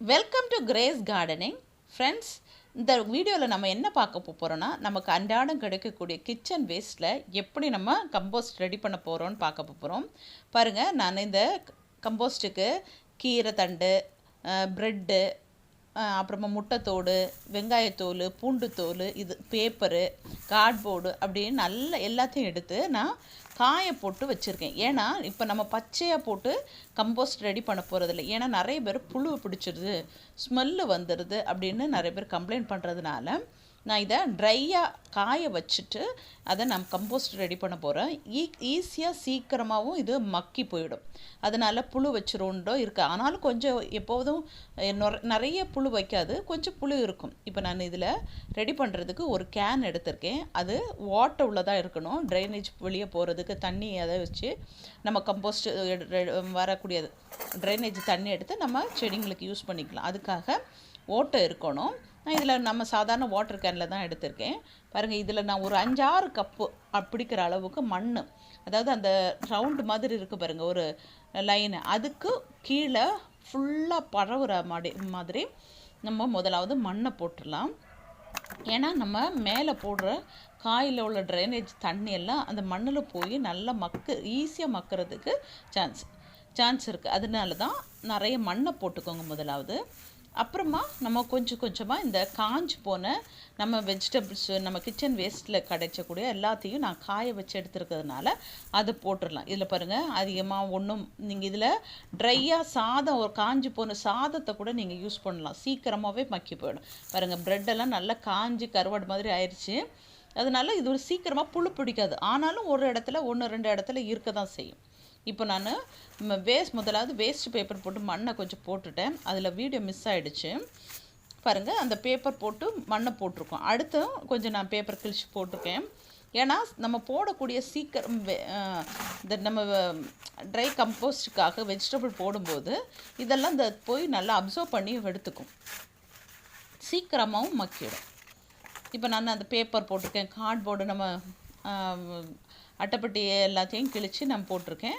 Welcome to grace gardening friends. இந்த வீடியோவில் நம்ம என்ன பார்க்க போகிறோன்னா, நமக்கு அன்றாடம் கிடைக்கக்கூடிய கிச்சன் வேஸ்ட்டில் எப்படி நம்ம கம்போஸ்ட் ரெடி பண்ண போகிறோன்னு பார்க்க போகிறோம். பாருங்கள், நான் இந்த கம்போஸ்ட்டுக்கு கீரை தண்டு, ப்ரெட்டு, அப்புறமா முட்டைத்தோடு, வெங்காயத்தோல், பூண்டுத்தோல், இது பேப்பரு, கார்ட்போர்டு அப்படின்னு நல்ல எல்லாத்தையும் எடுத்து நான் காய போட்டு வச்சுருக்கேன். ஏன்னா இப்போ நம்ம பச்சையாக போட்டு கம்போஸ்ட் ரெடி பண்ண போகிறதில்ல. ஏன்னா நிறைய பேர் புழு பிடிச்சிருது, ஸ்மெல்லு வந்துடுது அப்படின்னு நிறைய பேர் கம்ப்ளைண்ட் பண்ணுறதுனால நான் இதை ட்ரையாக காய வச்சுட்டு அதை நான் கம்போஸ்ட் ரெடி பண்ண போகிறேன். ஈஸியாக சீக்கிரமாகவும் இது மக்கி போயிடும். அதனால் புழு வச்சுருண்டோ இருக்குது. ஆனாலும் கொஞ்சம் எப்போதும் நிறைய புழு வைக்காது, கொஞ்சம் புழு இருக்கும். இப்போ நான் இதில் ரெடி பண்ணுறதுக்கு ஒரு கேன் எடுத்திருக்கேன். அது வாட்டர் உள்ளதாக இருக்கணும். ட்ரைனேஜ் வெளியே போகிறதுக்கு தண்ணி அதை வச்சு நம்ம கம்போஸ்ட் வரக்கூடியது ட்ரைனேஜ் தண்ணி எடுத்து நம்ம செடிங்களுக்கு யூஸ் பண்ணிக்கலாம். அதுக்காக ஓட்டை இருக்கணும். நான் இதில் நம்ம சாதாரண வாட்டர் கேனில் தான் எடுத்திருக்கேன். பாருங்கள், இதில் நான் ஒரு 5-6 கப்பு பிடிக்கிற அளவுக்கு மண், அதாவது அந்த ரவுண்டு மாதிரி இருக்குது பாருங்கள், ஒரு லைனு, அதுக்கு கீழே ஃபுல்லாக பரவுற மாதிரி நம்ம முதலாவது மண்ணை போட்டுடலாம். ஏன்னா நம்ம மேலே போடுற காயில் உள்ள ட்ரைனேஜ் தண்ணி எல்லாம் அந்த மண்ணில் போய் நல்லா ஈஸியாக மக்கிறதுக்கு சான்ஸ் இருக்குது. அதனால தான் நிறைய மண்ணை போட்டுக்கோங்க முதலாவது. அப்புறமா நம்ம கொஞ்சம் கொஞ்சமாக இந்த காஞ்சு போன நம்ம வெஜிடபிள்ஸு, நம்ம கிச்சன் வேஸ்ட்டில் கிடைச்சக்கூடிய எல்லாத்தையும் நான் காய வச்சு எடுத்துருக்கிறதுனால அதை போட்டுடலாம். இதில் பாருங்கள், அதிகமாக ஒன்றும் நீங்கள் இதில் ட்ரையாக சாதம், ஒரு காஞ்சி போன சாதத்தை கூட நீங்கள் யூஸ் பண்ணலாம். சீக்கிரமாகவே மக்கி போயிடும். பாருங்கள், ப்ரெட்டெல்லாம் நல்லா காஞ்சி கருவாடு மாதிரி ஆயிடுச்சு. அதனால இது ஒரு சீக்கிரமாக புழு பிடிக்காது. ஆனாலும் ஒரு இடத்துல 1-2 இடத்துல இருக்க தான் செய்யும். இப்போ நான் முதலாவது வேஸ்ட் பேப்பர் போட்டு மண்ணை கொஞ்சம் போட்டுட்டேன். அதில் வீடியோ மிஸ் ஆகிடுச்சு பாருங்கள். அந்த பேப்பர் போட்டு மண்ணை போட்டிருக்கோம். அடுத்து கொஞ்சம் நான் பேப்பர் கிழிச்சு போட்டிருக்கேன். ஏன்னா நம்ம போடக்கூடிய சீக்கிரம் இந்த நம்ம ட்ரை கம்போஸ்டுக்காக வெஜிடபிள் போடும்போது இதெல்லாம் இந்த போய் நல்லா அப்சர்வ் பண்ணி எடுத்துக்கும், சீக்கிரமாகவும் மக்கிடும். இப்போ நான் அந்த பேப்பர் போட்டிருக்கேன், கார்ட்போர்டு, நம்ம அட்டைப்பட்டி எல்லாத்தையும் கிழித்து நான் போட்டிருக்கேன்.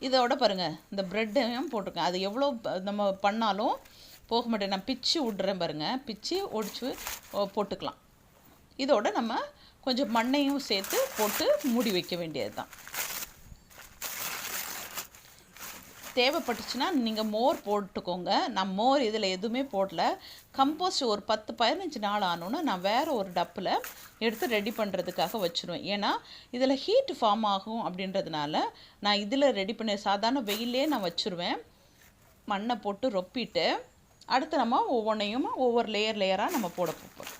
இதோட பாருங்கள், இந்த ப்ரெட்டையும் போட்டிருக்கேன். அது எவ்வளோ நம்ம பண்ணாலும் போக மாட்டேன். நான் பிச்சு விட்றேன் பாருங்கள், பிச்சு ஒடிச்சு போட்டுக்கலாம். இதோட நம்ம கொஞ்சம் மண்ணையும் சேர்த்து போட்டு மூடி வைக்க வேண்டியது தான். தேவைப்பட்டுச்சுன்னா நீங்கள் மோர் போட்டுக்கோங்க. நான் மோர் இதில் எதுவுமே போடல. கம்போஸ்ட் ஒரு 10-15 நாள் ஆனோன்னா நான் வேறு ஒரு டப்பில் எடுத்து ரெடி பண்ணுறதுக்காக வச்சுருவேன். ஏன்னா இதில் ஹீட் ஃபார்ம் ஆகும் அப்படின்றதுனால நான் இதில் ரெடி பண்ணி சாதாரண வெயிலே நான் வச்சுருவேன். மண்ணை போட்டு ரொப்பிட்டு அடுத்து நம்ம ஒவ்வொன்றையும் ஒவ்வொரு லேயராக நம்ம போட போகிறோம்.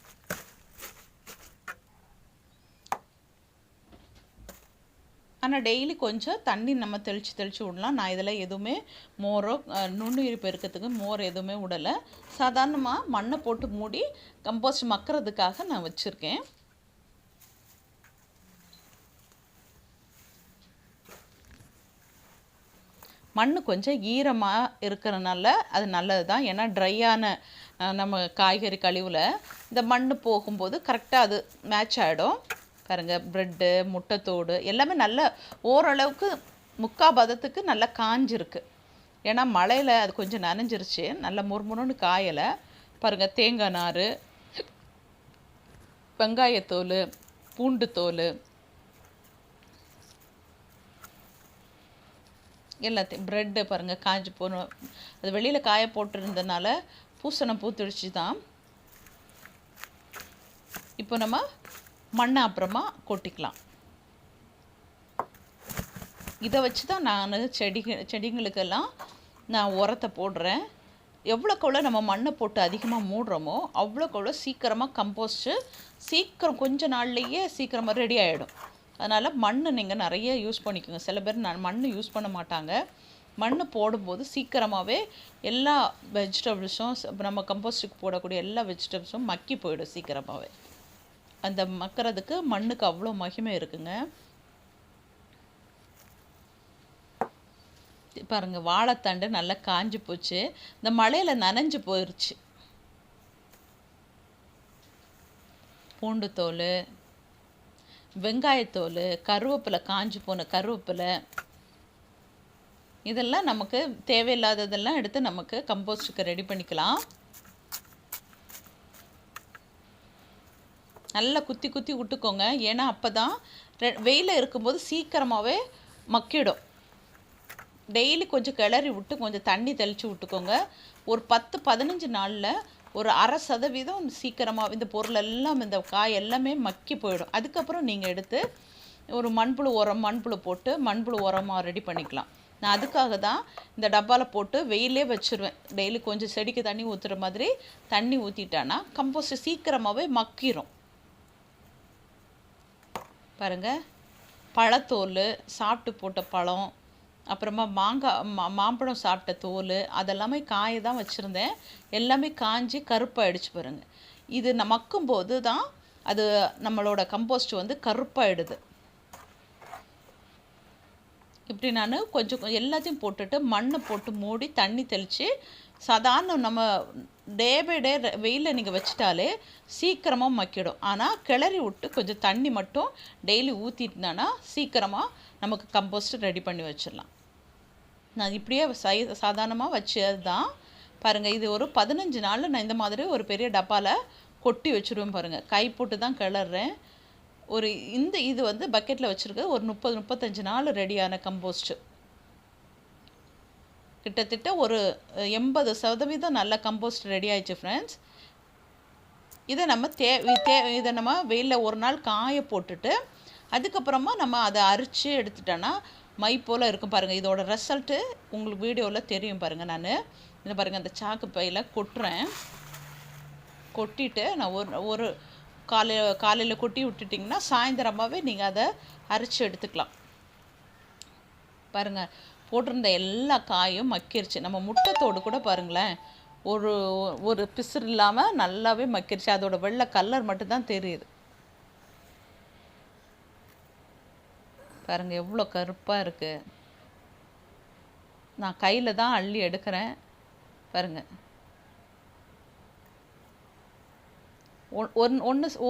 ஆனால் டெய்லி கொஞ்சம் தண்ணி நம்ம தெளித்து விடலாம். நான் இதில் எதுவுமே மோரோ நுண்ணுயிர் பெருக்கிறதுக்கு மோர் எதுவுமே விடலை. சாதாரணமாக மண்ணை போட்டு மூடி கம்போஸ்ட் மக்கிறதுக்காக நான் வச்சுருக்கேன். மண் கொஞ்சம் ஈரமாக இருக்கிறனால அது நல்லது தான். ஏன்னா ட்ரையான நம்ம காய்கறி கழிவில் இந்த மண் போகும்போது கரெக்டாக அது மேட்ச் ஆகிடும். பாருங்கள், ப்ரெட்டு, முட்டைத்தோடு எல்லாமே நல்ல ஓரளவுக்கு 3/4 பதத்துக்கு நல்லா காஞ்சிருக்கு. ஏன்னா மழையில் அது கொஞ்சம் நனைஞ்சிருச்சு, நல்லா முறுமுறுன்னு காயலை. பாருங்கள், தேங்காய் நார், வெங்காயத்தோல், பூண்டுத்தோல் எல்லாத்தையும், ப்ரெட்டு பாருங்கள் காஞ்சி போகணும். அது வெளியில் காய போட்டிருந்ததுனால பூசணம் பூத்துடிச்சு தான். இப்போ நம்ம மண்ணை அப்புறமா கொட்டிக்கலாம். இதை வச்சு தான் நான் செடிங்களுக்கெல்லாம் நான் உரத்தை போடுறேன். எவ்வளோக்கெவ்வளோ நம்ம மண்ணை போட்டு அதிகமாக மூடுறோமோ அவ்வளோக்கெவ்வளோ சீக்கிரமாக கம்போஸ்ட்டு சீக்கிரம் கொஞ்ச நாள்லேயே சீக்கிரமாக ரெடி ஆகிடும். அதனால் மண் நீங்கள் நிறைய யூஸ் பண்ணிக்கோங்க. சில பேர் மண் யூஸ் பண்ண மாட்டாங்க. மண் போடும்போது சீக்கிரமாகவே எல்லா வெஜிடபிள்ஸும், நம்ம கம்போஸ்ட்டுக்கு போடக்கூடிய எல்லா வெஜிடபிள்ஸும் மக்கி போயிடும் சீக்கிரமாகவே. அந்த மக்கிறதுக்கு மண்ணுக்கு அவ்வளோ மகிமை இருக்குங்க. பாருங்கள், வாழைத்தண்டு நல்லா காஞ்சி போச்சு, இந்த மழையில் நனைஞ்சு போயிடுச்சு. பூண்டுத்தோல், வெங்காயத்தோல், கருவேப்பிலை, காஞ்சி போன கருவேப்பிலை, இதெல்லாம் நமக்கு தேவையில்லாததெல்லாம் எடுத்து நமக்கு கம்போஸ்ட்டுக்கு ரெடி பண்ணிக்கலாம். நல்லா குத்தி குத்தி விட்டுக்கோங்க. ஏன்னா அப்போ தான் வெயிலில் இருக்கும்போது சீக்கிரமாகவே மக்கிடும். டெய்லி கொஞ்சம் கிளறி விட்டு கொஞ்சம் தண்ணி தெளித்து விட்டுக்கோங்க. ஒரு 10-15 நாளில் ஒரு 1/2% சீக்கிரமாக இந்த பொருள் எல்லாம் இந்த காய் எல்லாமே மக்கி போயிடும். அதுக்கப்புறம் நீங்கள் எடுத்து ஒரு மண்புழு போட்டு மண்புழு உரமாக ரெடி பண்ணிக்கலாம். நான் அதுக்காக தான் இந்த டப்பாவில் போட்டு வெயிலே வச்சுருவேன். டெய்லி கொஞ்சம் செடிக்கு தண்ணி ஊற்றுற மாதிரி தண்ணி ஊற்றிட்டான்னா கம்போஸ்ட் சீக்கிரமாகவே மக்கிரும். பாருங்கள், பழத்தோல், சாப்பிட்டு போட்ட பழம், அப்புறமா மாம்பழம் சாப்பிட்ட தோல் அதெல்லாமே காய தான் வச்சுருந்தேன். எல்லாமே காஞ்சி கருப்பாயிடுச்சு பாருங்கள். இது மக்கும்போது தான் அது நம்மளோட கம்போஸ்ட் வந்து கருப்பாயிடுது. இப்படி நான் கொஞ்சம் எல்லாத்தையும் போட்டுட்டு மண்ணை போட்டு மூடி தண்ணி தெளித்து சாதாரண நம்ம டே பை டே வெயிலில் நீங்கள் வச்சிட்டாலே சீக்கிரமாக மக்கிடும். ஆனால் கிளறி விட்டு கொஞ்சம் தண்ணி மட்டும் டெய்லி ஊற்றிட்டுனா சீக்கிரமாக நமக்கு கம்போஸ்ட் ரெடி பண்ணி வச்சிடலாம். நான் இப்படியே சாதாரணமாக வச்சது தான். பாருங்கள், இது ஒரு 15 நாளில் நான் இந்த மாதிரி ஒரு பெரிய டப்பாவில் கொட்டி வச்சுருவேன். பாருங்கள், கை போட்டு தான் கிளறேன். இது வந்து பக்கெட்டில் வச்சுருக்கு ஒரு 30-35 நாள் ரெடியான கம்போஸ்ட்டு. கிட்டத்தட்ட ஒரு 80% நல்ல கம்போஸ்ட் ரெடி ஆயிடுச்சு ஃப்ரெண்ட்ஸ். இதை நம்ம இதை நம்ம வெயிலில் ஒரு நாள் காய போட்டுட்டு அதுக்கப்புறமா நம்ம அதை அரிச்சு எடுத்துட்டோன்னா மை போல் இருக்கும். பாருங்கள், இதோட ரிசல்ட்டு உங்களுக்கு வீடியோவில் தெரியும். பாருங்கள், நான் இதை பாருங்கள் அந்த சாக்கு பையில் கொட்டிட்டு நான் ஒரு காலையில் கொட்டி விட்டுட்டிங்கன்னா சாயந்தரமாகவே நீங்கள் அதை அரிச்சு எடுத்துக்கலாம். பாருங்கள், போட்டிருந்த எல்லா காயும் மக்கிருச்சு. நம்ம முட்டைத்தோடு கூட பாருங்களேன், ஒரு பிசுறு இல்லாமல் நல்லாவே மக்கிருச்சு. அதோட வெள்ளை கலர் மட்டும்தான் தெரியுது. பாருங்கள் எவ்வளோ கருப்பாக இருக்குது. நான் கையில் தான் அள்ளி எடுக்கிறேன். பாருங்கள்,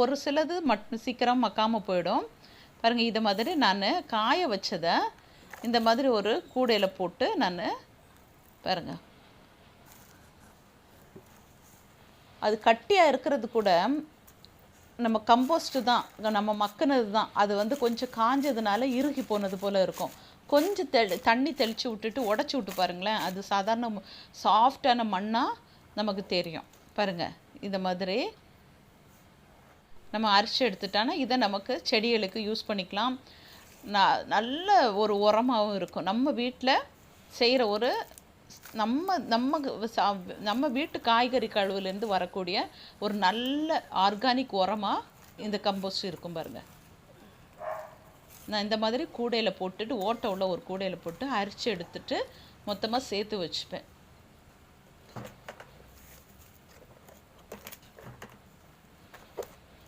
ஒரு சிலது சீக்கிரம் மக்காமல் போயிடும். பாருங்கள், இதை மாதிரி நான் காய வச்சதை இந்த மாதிரி ஒரு கூடையில் போட்டு நான் பாருங்கள், அது கட்டியாக இருக்கிறது கூட நம்ம கம்போஸ்ட்டு தான், நம்ம மக்கினது தான். அது வந்து கொஞ்சம் காஞ்சதுனால இறுகி போனது போல் இருக்கும். கொஞ்சம் தண்ணி தெளித்து விட்டுட்டு உடச்சி விட்டு பாருங்களேன், அது சாதாரண சாஃப்டான மண்ணாக நமக்கு தெரியும். பாருங்கள், இந்த மாதிரி நம்ம அரிச்சு எடுத்துட்டோன்னா இதை நமக்கு செடிகளுக்கு யூஸ் பண்ணிக்கலாம். நல்ல ஒரு உரமாகவும் இருக்கும். நம்ம வீட்டில் செய்கிற ஒரு நம்ம வீட்டு காய்கறி கழுவுலேருந்து வரக்கூடிய ஒரு நல்ல ஆர்கானிக் உரமாக இந்த கம்போஸ்ட் இருக்கும். பாருங்கள், நான் இந்த மாதிரி கூடையில் போட்டுட்டு ஓட்டை உள்ள ஒரு கூடையில் போட்டு அரிச்சு எடுத்துட்டு மொத்தமாக சேர்த்து வச்சுப்பேன்.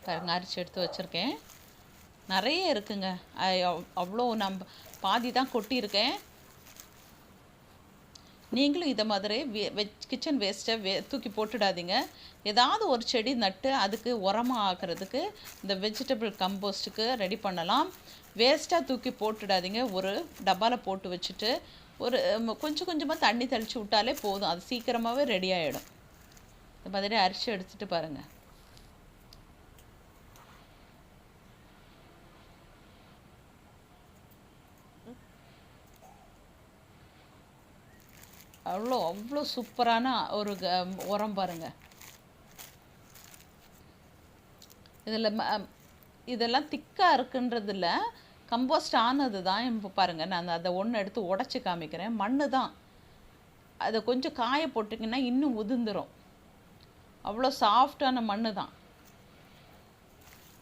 பாருங்கள், அரிச்சு எடுத்து வச்சுருக்கேன். நிறைய இருக்குங்க. அவ்வளோ நம்ம பாதி தான் கொட்டியிருக்கேன். நீங்களும் இதை மாதிரி கிச்சன் வேஸ்ட்டை தூக்கி போட்டுடாதீங்க. ஏதாவது ஒரு செடி நட்டு அதுக்கு உரமாக ஆக்கிறதுக்கு இந்த வெஜிடபிள் கம்போஸ்ட்டுக்கு ரெடி பண்ணலாம். வேஸ்ட்டாக தூக்கி போட்டுடாதீங்க. ஒரு டப்பாவில் போட்டு வச்சுட்டு கொஞ்சம் கொஞ்சமாக தண்ணி தெளித்து விட்டாலே போதும். அது சீக்கிரமாகவே ரெடி ஆகிடும். இந்த மாதிரி அரிச்சு எடுத்துகிட்டு பாருங்கள். அவ்வளோ சூப்பரான ஒரு உரம் பாருங்கள். இதெல்லாம் திக்காக இருக்குன்றதில்ல, கம்போஸ்ட் ஆனது தான். இப்போ பாருங்கள், நான் அதை ஒன்று எடுத்து உடச்சி காமிக்கிறேன். மண் தான், அதை கொஞ்சம் காய போட்டிங்கன்னா இன்னும் உதிர்ந்துடும். அவ்வளோ சாஃப்டான மண் தான்.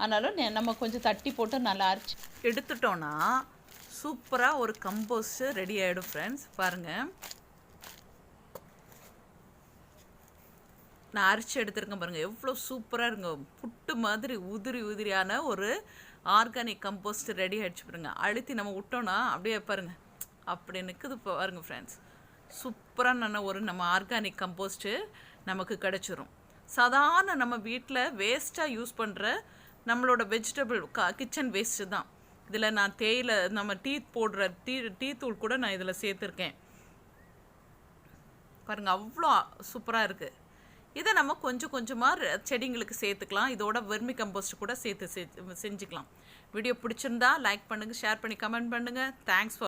ஆனாலும் நம்ம கொஞ்சம் தட்டி போட்டு நல்லா அரைச்சி எடுத்துட்டோன்னா சூப்பராக ஒரு கம்போஸ்ட்டு ரெடி ஆகிடும் ஃப்ரெண்ட்ஸ். பாருங்கள், நான் அரிச்சு எடுத்துருக்கேன். பாருங்கள் எவ்வளோ சூப்பராக இருங்க. புட்டு மாதிரி உதிரியான ஒரு ஆர்கானிக் கம்போஸ்ட் ரெடி ஆகிடுச்சு. பாருங்க, அழுத்தி நம்ம விட்டோன்னா அப்படியே பாருங்கள் அப்படி நிற்குது. பாருங்கள் ஃப்ரெண்ட்ஸ், சூப்பரான நம்ம ஆர்கானிக் கம்போஸ்ட்டு நமக்கு கிடச்சிரும். சாதாரண நம்ம வீட்டில் வேஸ்ட்டாக யூஸ் பண்ணுற நம்மளோட வெஜிடபிள் கிச்சன் வேஸ்ட்டு தான். இதில் நான் நம்ம டீ போடுற டீ தூள் கூட நான் இதில் சேர்த்துருக்கேன். பாருங்கள், அவ்வளோ சூப்பராக இருக்குது. இதை நம்ம கொஞ்சம் கொஞ்சமாக செடிங்களுக்கு சேர்த்துக்கலாம். இதோட வெர்மி கம்போஸ்ட் கூட சேர்த்து செஞ்சுக்கலாம். வீடியோ பிடிச்சிருந்தா லைக் பண்ணுங்கள், ஷேர் பண்ணி கமெண்ட் பண்ணுங்கள். Thanks for